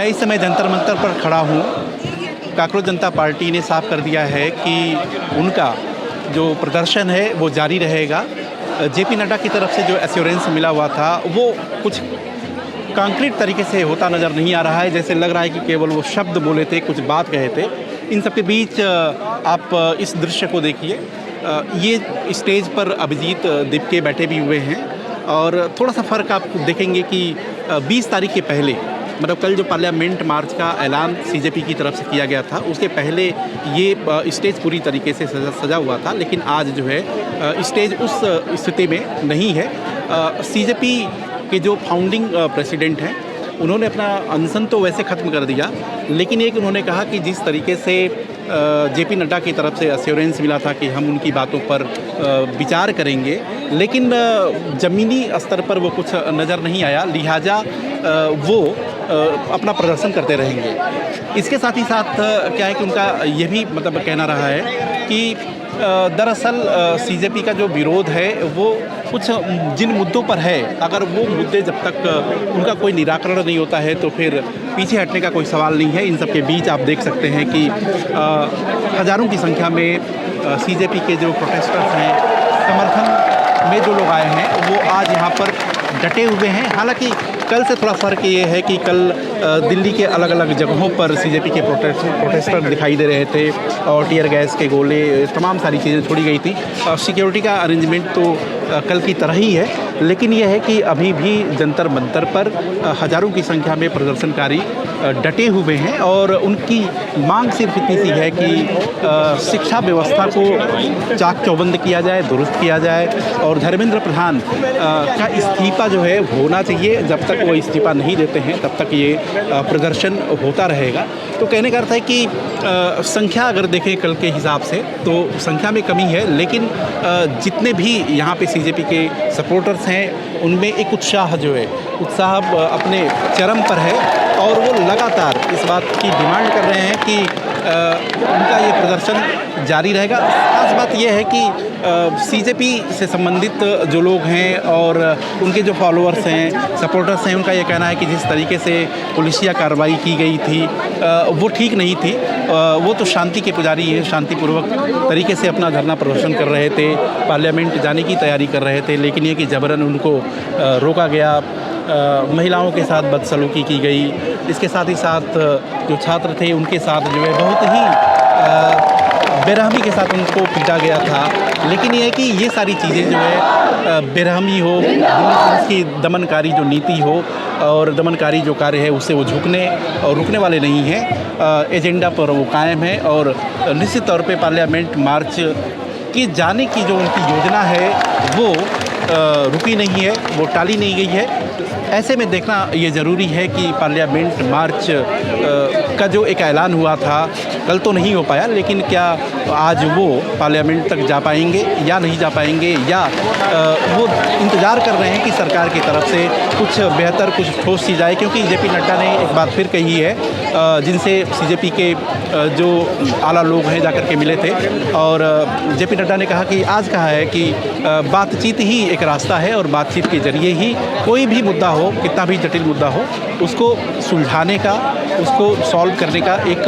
मैं इस समय जंतर मंतर पर खड़ा हूँ। काकरोच जनता पार्टी ने साफ कर दिया है कि उनका जो प्रदर्शन है वो जारी रहेगा। जेपी नड्डा की तरफ से जो एश्योरेंस मिला हुआ था वो कुछ कॉन्क्रीट तरीके से होता नज़र नहीं आ रहा है। जैसे लग रहा है कि केवल वो शब्द बोले थे, कुछ बात कहे थे। इन सब के बीच आप इस दृश्य को देखिए। ये स्टेज पर अभिजीत दीपके बैठे भी हुए हैं और थोड़ा सा फ़र्क आप देखेंगे कि 20 तारीख के पहले, मतलब कल जो पार्लियामेंट मार्च का ऐलान सीजेपी की तरफ से किया गया था, उसके पहले ये स्टेज पूरी तरीके से सजा हुआ था। लेकिन आज जो है स्टेज उस स्थिति में नहीं है। सीजेपी के जो फाउंडिंग प्रेसिडेंट हैं, उन्होंने अपना अनशन तो वैसे ख़त्म कर दिया, लेकिन एक उन्होंने कहा कि जिस तरीके से जेपी नड्डा की तरफ से एश्योरेंस मिला था कि हम उनकी बातों पर विचार करेंगे, लेकिन ज़मीनी स्तर पर वो कुछ नज़र नहीं आया, लिहाजा वो अपना प्रदर्शन करते रहेंगे। इसके साथ ही साथ क्या है कि उनका ये भी मतलब कहना रहा है कि दरअसल सीजेपी का जो विरोध है वो कुछ जिन मुद्दों पर है, अगर वो मुद्दे जब तक उनका कोई निराकरण नहीं होता है तो फिर पीछे हटने का कोई सवाल नहीं है। इन सब के बीच आप देख सकते हैं कि हज़ारों की संख्या में सीजेपी के जो प्रोटेस्टर्स हैं, समर्थन में जो लोग आए हैं, वो आज यहाँ पर डटे हुए हैं। हालांकि कल से थोड़ा फ़र्क ये है कि कल दिल्ली के अलग अलग जगहों पर सीजेपी के प्रोटेस्टर दिखाई दे रहे थे और टीयर गैस के गोले, तमाम सारी चीज़ें छोड़ी गई थी। सिक्योरिटी का अरेंजमेंट तो कल की तरह ही है, लेकिन यह है कि अभी भी जंतर मंतर पर हज़ारों की संख्या में प्रदर्शनकारी डटे हुए हैं और उनकी मांग सिर्फ इतनी सी है कि शिक्षा व्यवस्था को चाक चौबंद किया जाए, दुरुस्त किया जाए और धर्मेंद्र प्रधान का इस्तीफा जो है होना चाहिए। जब तक वो इस्तीफा नहीं देते हैं तब तक ये प्रदर्शन होता रहेगा। तो कहने का अर्थ है कि संख्या अगर देखें कल के हिसाब से तो संख्या में कमी है, लेकिन जितने भी यहाँ पे सीजेपी के सपोर्टर्स हैं उनमें एक उत्साह जो है, उत्साह अपने चरम पर है और वो लगातार इस बात की डिमांड कर रहे हैं कि उनका ये प्रदर्शन जारी रहेगा। खास बात यह है कि सीजेपी से संबंधित जो लोग हैं और उनके जो फॉलोअर्स हैं, सपोर्टर्स हैं, उनका ये कहना है कि जिस तरीके से पुलिसिया कार्रवाई की गई थी वो ठीक नहीं थी। वो तो शांति के पुजारी हैं, शांतिपूर्वक तरीके से अपना धरना प्रदर्शन कर रहे थे, पार्लियामेंट जाने की तैयारी कर रहे थे, लेकिन ये कि जबरन उनको रोका गया, महिलाओं के साथ बदसलूकी की गई। इसके साथ ही साथ जो छात्र थे उनके साथ जो है बहुत ही बेरहमी के साथ उनको पीटा गया था। लेकिन ये है कि ये सारी चीज़ें जो है बेरहमी हो, उसकी दमनकारी जो नीति हो और दमनकारी जो कार्य है उससे वो झुकने और रुकने वाले नहीं हैं। एजेंडा पर वो कायम है और निश्चित तौर पे पार्लियामेंट मार्च की जाने की जो उनकी योजना है वो रुकी नहीं है, वो टाली नहीं गई है। ऐसे में देखना ये ज़रूरी है कि पार्लियामेंट मार्च का जो एक ऐलान हुआ था कल तो नहीं हो पाया, लेकिन क्या आज वो पार्लियामेंट तक जा पाएंगे या नहीं जा पाएंगे, या वो इंतज़ार कर रहे हैं कि सरकार की तरफ से कुछ बेहतर, कुछ ठोस चीज़ आए। क्योंकि जेपी नड्डा ने एक बात फिर कही है, जिनसे सीजेपी के जो आला लोग हैं जाकर के मिले थे, और जेपी नड्डा ने कहा कि आज कहा है कि बातचीत ही एक रास्ता है और बातचीत के ज़रिए ही कोई भी मुद्दा हो, कितना भी जटिल मुद्दा हो, उसको सुलझाने का, उसको सॉल्व करने का एक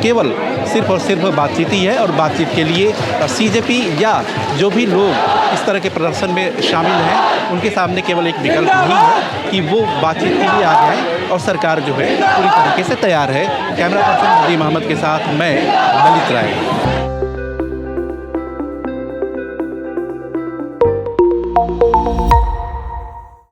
केवल सिर्फ और सिर्फ बातचीत ही है। और बातचीत के लिए सीजेपी या जो भी लोग इस तरह के प्रदर्शन में शामिल हैं उनके सामने केवल एक विकल्प ही है कि वो बातचीत के लिए आ जाएं और सरकार जो है पूरी तरीके से तैयार है। कैमरा पर्सन मोदी मोहम्मद के साथ मैं ललित राय।